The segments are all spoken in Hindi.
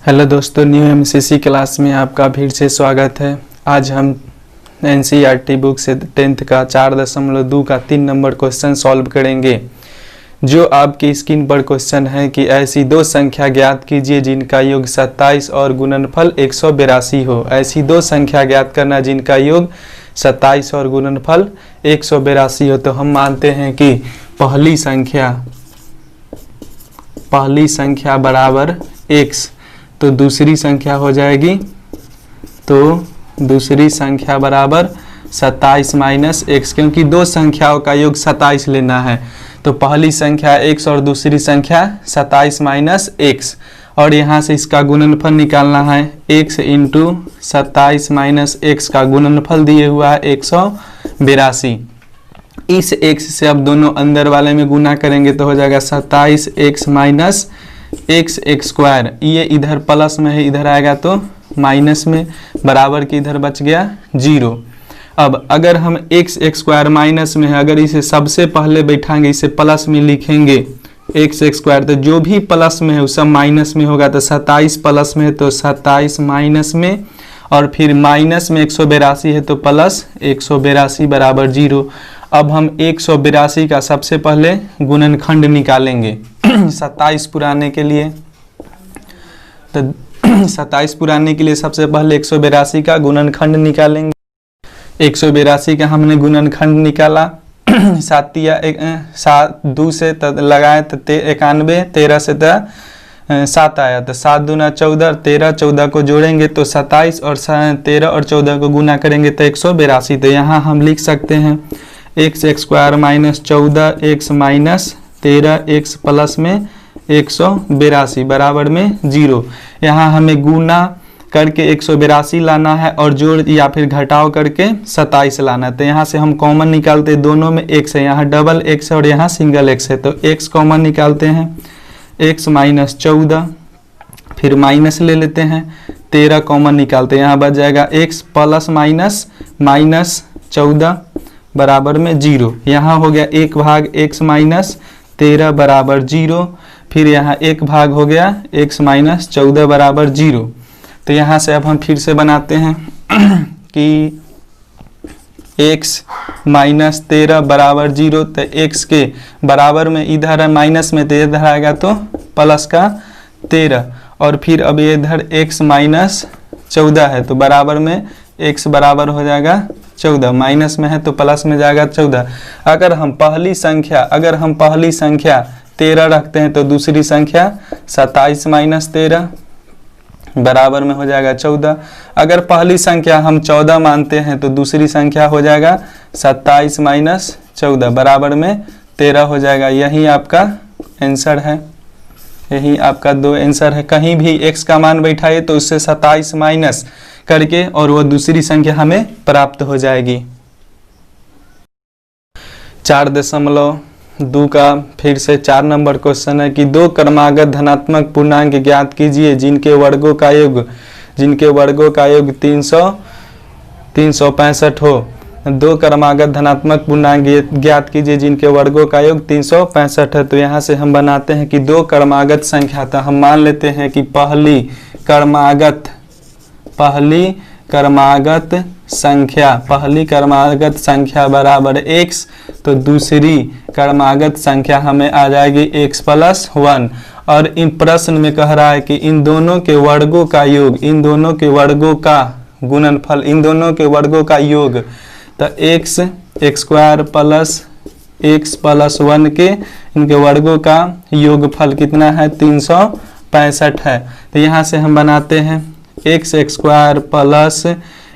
हेलो दोस्तों, न्यू एमसीसी क्लास में आपका फिर से स्वागत है। आज हम एनसीईआरटी बुक से 10th का 4.2 का 3 नंबर क्वेश्चन सॉल्व करेंगे। जो आपकी स्क्रीन पर क्वेश्चन है कि ऐसी दो संख्या ज्ञात कीजिए जिनका योग 27 और गुणनफल 182 हो। ऐसी दो संख्या ज्ञात करना जिनका योग 27 और गुणनफल 182 हो। तो हम मानते हैं कि पहली संख्या बराबर x, तो दूसरी संख्या हो जाएगी, तो दूसरी संख्या बराबर 27 माइनस x, क्योंकि दो संख्याओं का योग 27 लेना है। तो पहली संख्या x और दूसरी संख्या 27 माइनस x, और यहाँ से इसका गुणनफल निकालना है। x इंटू 27 माइनस x का गुणनफल दिए हुआ है 182। इस x से अब दोनों अंदर वाले में गुना करेंगे तो हो जाएगा 27x माइनस x स्क्वायर। ये इधर प्लस में है, इधर आएगा तो माइनस में, बराबर के इधर बच गया 0। अब अगर हम x स्क्वायर माइनस में है, अगर इसे सबसे पहले बैठाएंगे, इसे प्लस में लिखेंगे x स्क्वायर, तो जो भी प्लस में है वो सब माइनस में होगा। तो 27 प्लस में है तो 27 माइनस में, और फिर माइनस में 182 है तो प्लस 182 बराबर 0। अब हम 182 का सबसे पहले गुणनखंड निकालेंगे 27 पुराने के लिए। तो 27 पुराने के लिए सबसे पहले 182 का गुणनखंड निकालेंगे। 182 का हमने गुणनखंड निकाला, 2 से लगाए तो 91, 13 से 7 आया, तो 7 दूना 14, 13 14 को जोड़ेंगे तो 27, और 13 और 14 को गुना करेंगे तो 182। तो यहाँ हम लिख सकते हैं x square minus 14x minus 13x plus में 182 बराबर में 0। यहाँ हमें गुना करके 182 लाना है और जोड़ या फिर घटाव करके 27 लाना है। तो यहाँ से हम कॉमन निकालते, दोनों में x है, यहाँ डबल x है और यहाँ सिंगल x है, तो x कॉमन निकालते हैं, x माइनस 14, फिर माइनस ले लेते हैं, 13 कॉमन निकालते हैं, यहाँ बच जाएगा x प्लस माइनस माइनस 14 बराबर में 0। यहाँ हो गया 1 भाग x माइनस 13 बराबर 0, फिर यहाँ 1 भाग हो गया x माइनस 14 बराबर 0। तो यहाँ से अब हम फिर से बनाते हैं कि x माइनस 13 बराबर 0, तो x के बराबर में इधर है माइनस में, तो इधर आएगा तो प्लस का 13, और फिर अब इधर x माइनस 14 है तो बराबर में x बराबर हो जाएगा 14, माइनस में है तो प्लस में जाएगा 14। अगर हम पहली संख्या 13 रखते हैं तो दूसरी संख्या 27 माइनस 13 बराबर में हो जाएगा 14। अगर पहली संख्या हम 14 मानते हैं तो दूसरी संख्या हो जाएगा 27 माइनस 14 बराबर में 13 हो जाएगा। यही आपका आंसर है, यही आपका 2 आंसर है। कहीं भी x का मान बैठाइए तो उससे 27 माइनस करके और वो दूसरी संख्या हमें प्राप्त हो जाएगी। 4.2 का फिर से 4 नंबर क्वेश्चन है कि दो क्रमागत धनात्मक पूर्णांक ज्ञात कीजिए जिनके वर्गों का योग 365 हो। दो क्रमागत धनात्मक पूर्णांक ज्ञात कीजिए जिनके वर्गों का योग 365 है। तो यहाँ से हम बनाते हैं कि दो क्रमागत संख्या, तो हम मान लेते हैं कि पहली क्रमागत संख्या बराबर x, तो दूसरी क्रमागत संख्या हमें आ जाएगी x प्लस 1। और इन प्रश्न में कह रहा है कि इन दोनों के वर्गों का योग, इन दोनों के वर्गों का गुणनफल, इन दोनों के वर्गों का योग, तो x square plus x plus 1 के इनके वर्गों का योगफल कितना है 365 है। तो यहाँ से हम बनाते हैं x स्क्वायर प्लस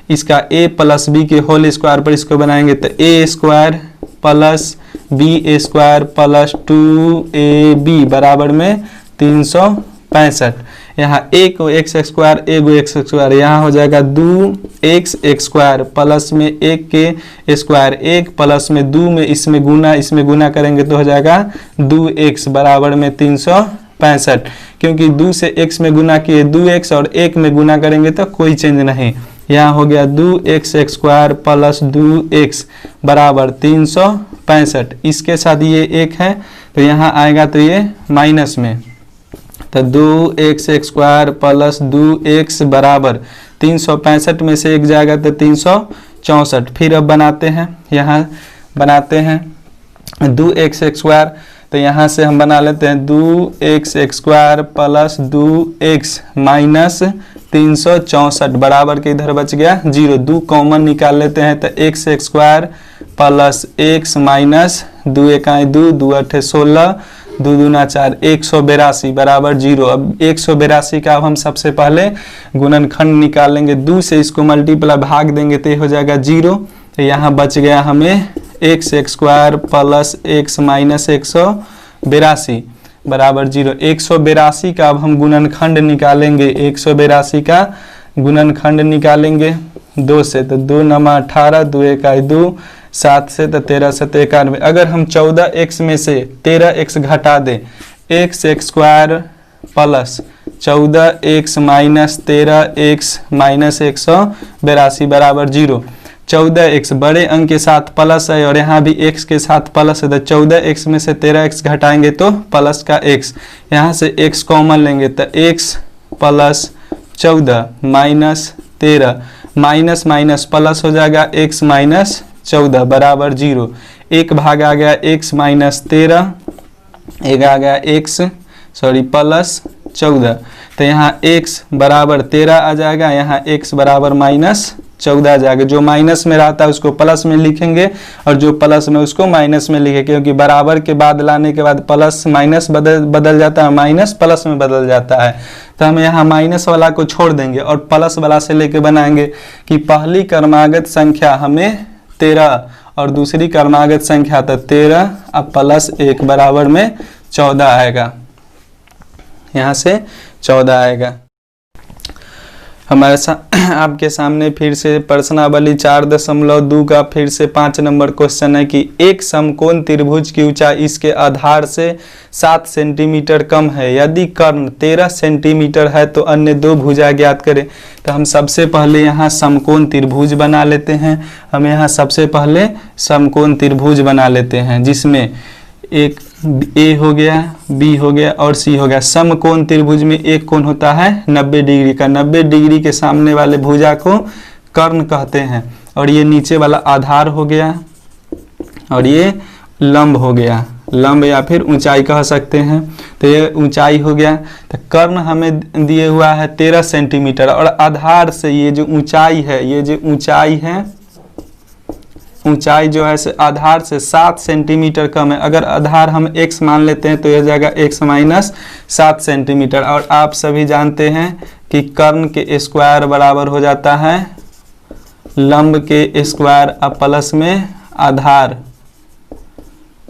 इसका a प्लस b के होल स्क्वायर पर इसको बनाएंगे तो a square plus b square plus 2ab बराबर में 365। यहाँ एक x स्क्वायर x स्क्वायर, यहाँ हो जाएगा 2x स्क्वायर प्लस में 1 के स्क्वायर 1 प्लस में 2 में इसमें गुना करेंगे तो हो जाएगा 2x बराबर में 365। क्योंकि 2 से x में गुना किए 2x और 1 में गुना करेंगे तो कोई चेंज नहीं। यहाँ हो गया 2x स्क्वायर प्लस 2x बराबर 365। इसके साथ ये 1 है तो यहाँ आएगा तो ये माइनस में तो 2x स्क्वायर प्लस 2x बराबर 365 में से 1 जाएगा तो 364। फिर अब बनाते हैं, यहाँ बनाते हैं 2x स्क्वायर, तो यहाँ से हम बना लेते हैं 2x square plus 2x minus 364 बराबर के इधर बच गया 0। 2 कॉमन निकाल लेते हैं तो x square plus x minus 2 एकाई 2, 2 अठे 16, 2 दूना 4, 182 बराबर 0। अब 182 का अब हम सबसे पहले गुणनखंड निकालेंगे, 2 से इसको मल्टीप्लाई भाग देंगे तो ये हो जाएगा 0। तो यहाँ बच गया हमें x square plus x minus 182 बराबर 0। 182 का अब हम गुणनखंड निकालेंगे, 182 का गुणनखंड निकालेंगे 2 से, तो 2 नमा 18, 2 एकाई 2, 7 से तो 13 से 91। अगर हम 14x में से 13x घटा दें, x square plus 14x minus 13x minus 182 बराबर 0। 14x बड़े अंक के साथ प्लस है और यहाँ भी x के साथ प्लस है, तो 14x में से 13x घटाएंगे तो प्लस का x, यहाँ से x कॉमन लेंगे तो x plus 14 minus 13 minus minus plus हो जाएगा x माइनस 14 बराबर 0। एक भाग आ गया x माइनस 13, एक आ गया x प्लस 14, तो यहाँ x बराबर 13 आ जाएगा, यहाँ x बराबर माइनस 14 आ जाएगा। जो माइनस में रहता है उसको प्लस में लिखेंगे और जो प्लस में उसको माइनस में लिखेंगे, क्योंकि बराबर के बाद लाने के बाद प्लस माइनस बदल जाता है, माइनस प्लस में बदल जाता है। तो हम यहाँ माइनस वाला को छोड़ देंगे और प्लस वाला से लेके बनाएंगे कि पहली क्रमागत संख्या हमें 13 और दूसरी क्रमागत संख्या तो 13 अब प्लस 1 बराबर में 14 आएगा, यहाँ से 14 आएगा। हमारे आपके सामने फिर से प्रश्नावली 4.2 का फिर से 5 नंबर क्वेश्चन है कि एक समकोण त्रिभुज की ऊंचाई इसके आधार से 7 सेंटीमीटर कम है, यदि कर्ण 13 सेंटीमीटर है तो अन्य 2 भुजा ज्ञात करें। तो हम सबसे पहले यहाँ समकोण त्रिभुज बना लेते हैं। हम यहाँ सबसे पहले समकोण त्रिभुज बना लेते हैं, जिसमें एक A हो गया, B हो गया और C हो गया। समकोण त्रिभुज में एक कोण होता है 90 डिग्री का, 90 डिग्री के सामने वाले भुजा को कर्ण कहते हैं, और ये नीचे वाला आधार हो गया और ये लंब हो गया, लंब या फिर ऊंचाई कह सकते हैं। तो ये ऊंचाई हो गया। तो कर्ण हमें दिए हुआ है 13 सेंटीमीटर और आधार से ये जो ऊंचाई है, ये जो ऊंचाई है, ऊंचाई जो है से आधार से 7 सेंटीमीटर कम है। अगर आधार हम x मान लेते हैं तो यह जाएगा x माइनस 7 सेंटीमीटर। और आप सभी जानते हैं कि कर्ण के स्क्वायर बराबर हो जाता है लंब के स्क्वायर अब प्लस में आधार,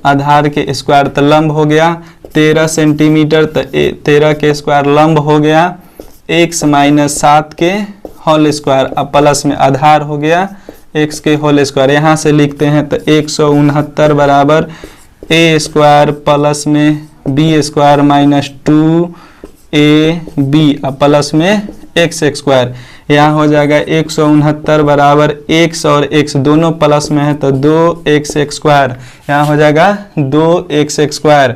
आधार के स्क्वायर, तो लंब हो गया 13 सेंटीमीटर, तो 13 के स्क्वायर लंब हो गया x माइनस 7 के होल स्क्वायर अब प्लस में आधार हो गया x के होल स्क्वायर। यहाँ से लिखते हैं तो 169 बराबर a स्क्वायर प्लस में b स्क्वायर माइनस 2ab अब प्लस में x स्क्वायर। यहाँ हो जाएगा 169 बराबर x और x दोनों प्लस में है तो 2x स्क्वायर। यहाँ हो जाएगा 2x स्क्वायर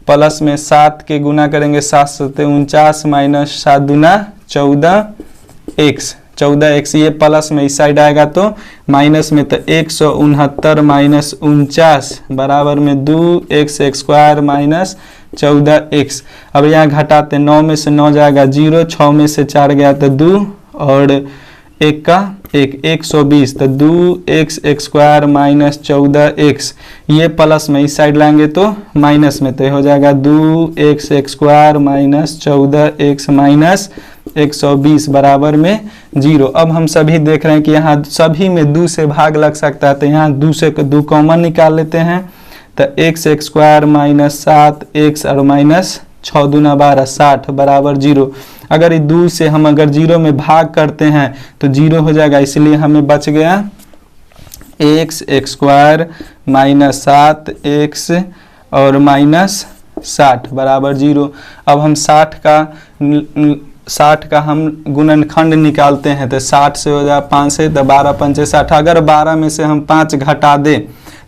प्लस में 7 के गुना करेंगे 7 से 49 माइनस 7 दूना 14x, 14x ये प्लस में इस साइड आएगा तो माइनस में, तो 169 माइनस 49 बराबर में 2x स्क्वायर माइनस 14x। अब यहाँ घटाते 9 में से 9 जाएगा 0, 6 में से 4 गया तो 2 और 1 का 1, 120, तो 2x स्क्वायर माइनस 14x ये प्लस में इस साइड लाएंगे तो माइनस में, तो हो जाएगा 2x square minus 14x minus 120 बराबर में 0। अब हम सभी देख रहे हैं कि यहाँ सभी में 2 से भाग लग सकता है, तो यहाँ 2 से 2 कॉमन निकाल लेते हैं तो x स्क्वायर माइनस 7x और माइनस 6 दूना 12 60 बराबर 0। अगर ये 2 से हम अगर 0 में भाग करते हैं तो 0 हो जाएगा, इसलिए हमें बच गया x स्क्वायर माइनस 7x और माइनस 60 बराबर 0। अब हम 60 का हम गुणनखंड निकालते हैं तो 60 से हो जाए 5 से तो 12 पंचे 60। अगर 12 में से हम 5 घटा दें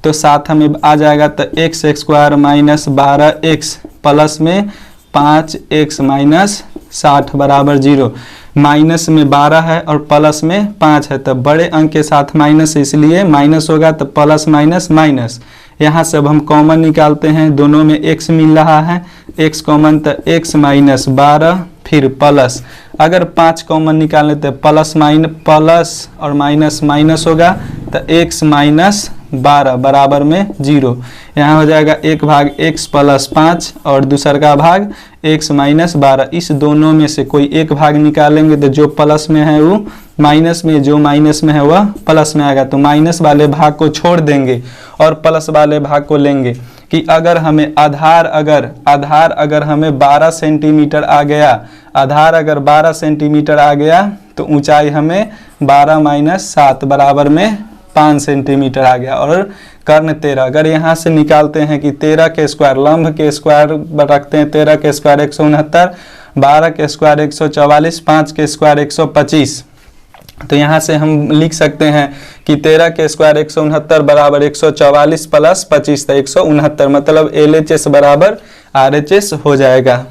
तो 7 हमें आ जाएगा तो x square minus 12x plus में 5x माइनस 60 बराबर 0। माइनस में 12 है और प्लस में 5 है, तो बड़े अंक के साथ माइनस, इसलिए माइनस होगा, तो प्लस माइनस माइनस। यहाँ से अब हम कॉमन निकालते हैं, दोनों में x मिल रहा है, x कॉमन, तो x माइनस 12 फिर प्लस, अगर 5 कॉमन निकाल लेते हैं प्लस और माइनस माइनस होगा, तो x माइनस 12 बराबर में 0। यहाँ हो जाएगा 1 भाग x प्लस 5 और दूसरा का भाग x माइनस 12। इस दोनों में से कोई एक भाग निकालेंगे तो जो प्लस में है वो माइनस में, जो माइनस में है वह प्लस में आएगा, तो माइनस वाले भाग को छोड़ देंगे और प्लस वाले भाग को लेंगे। कि अगर हमें आधार अगर हमें 12 सेंटीमीटर आ गया, आधार अगर 12 सेंटीमीटर आ गया, तो ऊंचाई हमें 12 माइनस 7 बराबर में 5 सेंटीमीटर आ गया। और कर्ण 13, अगर यहाँ से निकालते हैं कि 13 के स्क्वायर, लंब के स्क्वायर रखते हैं, 13 के स्क्वायर 169, 12 के स्क्वायर 144, 5 के स्क्वायर 125, तो यहाँ से हम लिख सकते हैं कि 13 के स्क्वायर 169 बराबर 144 प्लस 25 था 169, मतलब LHS बराबर RHS हो जाएगा।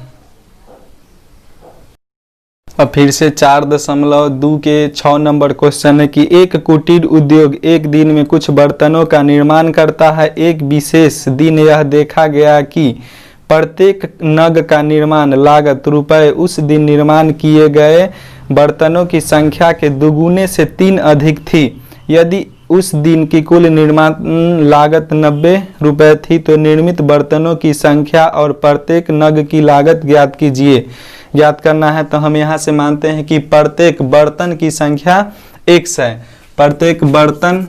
अब फिर से 4.2 के 6 नंबर क्वेश्चन है कि एक कुटीर उद्योग एक दिन में कुछ बर्तनों का निर्माण करता है। एक विशेष दिन यह देखा गया कि प्रत्येक नग का निर्माण लागत रुपए उस दिन निर्माण किए गए बर्तनों की संख्या के दुगुने से 3 अधिक थी। यदि उस दिन की कुल निर्माण लागत 90 रुपए थी तो निर्मित बर्तनों की संख्या और प्रत्येक नग की लागत ज्ञात कीजिए। ज्ञात करना है तो हम यहाँ से मानते हैं कि प्रत्येक बर्तन की संख्या x है। प्रत्येक बर्तन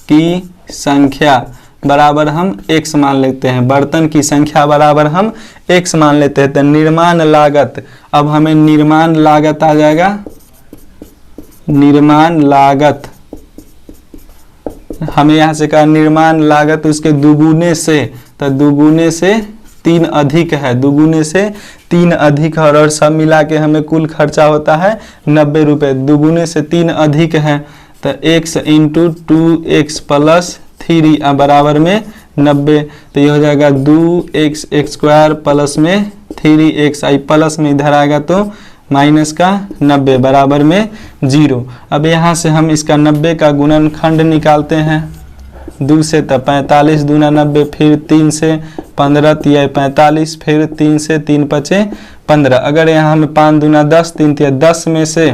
की संख्या बराबर हम x मान लेते हैं, बर्तन की संख्या बराबर हम x मान लेते हैं। तो निर्माण लागत, अब हमें निर्माण लागत आ जाएगा, निर्माण लागत हमें यहाँ से कहा निर्माण लागत उसके दुगुने से, तो दुगुने से 3 अधिक है, दुगुने से 3 अधिक है और सब मिला के हमें कुल खर्चा होता है 90 रुपये। दुगुने से 3 अधिक है तो x इंटू 2x प्लस 3 बराबर में 90, तो ये हो जाएगा 2x स्क्वायर प्लस में 3x, आई प्लस में इधर आएगा तो माइनस का 90 बराबर में 0। अब यहाँ से हम इसका 90 का गुणनखंड निकालते हैं। 2 से तो 45 दूना 90, फिर 3 से 15 तिया 45, फिर 3 से 3 पचे 15। अगर यहाँ हमें 5 दूना 10, 3 तिया 10 में से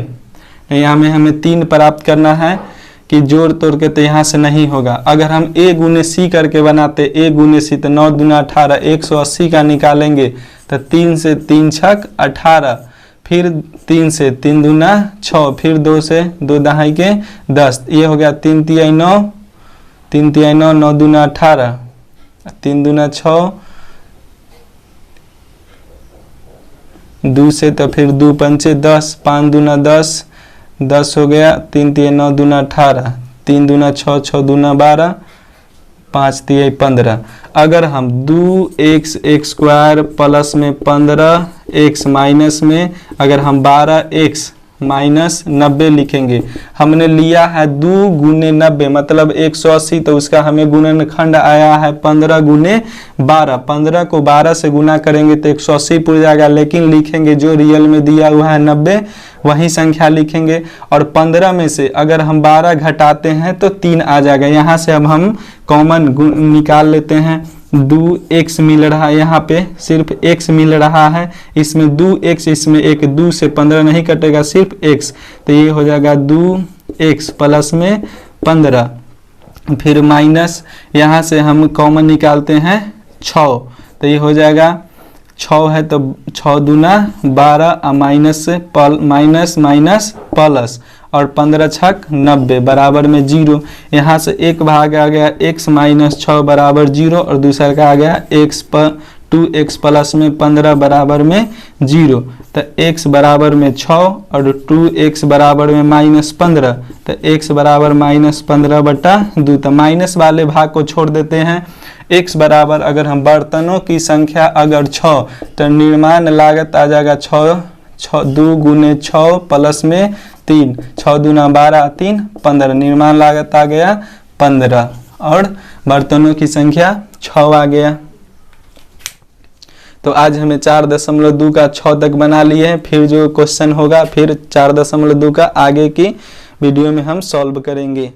यहाँ में हमें 3 प्राप्त करना है कि जोड़ तोड़ के तो यहाँ से नहीं होगा। अगर हम a गुने c करके बनाते, a गुने c, तो 9 दूना 18, 180 का निकालेंगे तो 3 से 3 छक 18, फिर 3 से 3 दूना 6, फिर 2 से 2 दहाई के 10, ये हो गया 3 तिया 9, 3 तिया 9, 9 दूना 18, 3 दूना 6, 2 से तो फिर 2 पंचे 10, 5 दूना 10, 10 हो गया, 3 तिया 9 दूना 18, 3 दूना 6, 6 दूना 12, 5 तिया 15। अगर हम 2x स्क्वायर प्लस में 15x माइनस में अगर हम 12x माइनस 90 लिखेंगे, हमने लिया है 2 गुने 90 मतलब 180, तो उसका हमें गुणनखंड आया है 15 गुने 12। 15 को 12 से गुना करेंगे तो 180 पूरा जाएगा, लेकिन लिखेंगे जो रियल में दिया हुआ है 90 वही संख्या लिखेंगे। और 15 में से अगर हम 12 घटाते हैं तो 3 आ जाएगा। यहाँ से अब हम कॉमन निकाल लेते हैं। 2x मिल रहा है, यहाँ पे सिर्फ x मिल रहा है, इसमें 2x, इसमें 1, 2 से 15 नहीं कटेगा, सिर्फ x, तो ये हो जाएगा 2x प्लस में 15, फिर माइनस यहाँ से हम कॉमन निकालते हैं 6, तो ये हो जाएगा 6 है तो 6 दूना 12 माइनस से माइनस माइनस प्लस और 15 छक 90 बराबर में 0। यहाँ से एक भाग आ गया x माइनस 6 बराबर 0 और दूसरा का आ गया x पर 2x प्लस में 15 बराबर में 0, तो x बराबर में 6 और 2x बराबर में माइनस 15, तो x बराबर माइनस 15 बटा 2, तो माइनस वाले भाग को छोड़ देते हैं। x बराबर अगर हम बर्तनों की संख्या अगर 6 तो निर्माण लागत आ जाएगा 2 गुने 6 प्लस में 3, 6 दूना 12, 3 15, निर्माण लागत आ गया 15 और बर्तनों की संख्या 6 आ गया। तो आज हमें 4.2 का 6 तक बना लिए हैं। फिर जो क्वेश्चन होगा फिर 4.2 का आगे की वीडियो में हम सॉल्व करेंगे।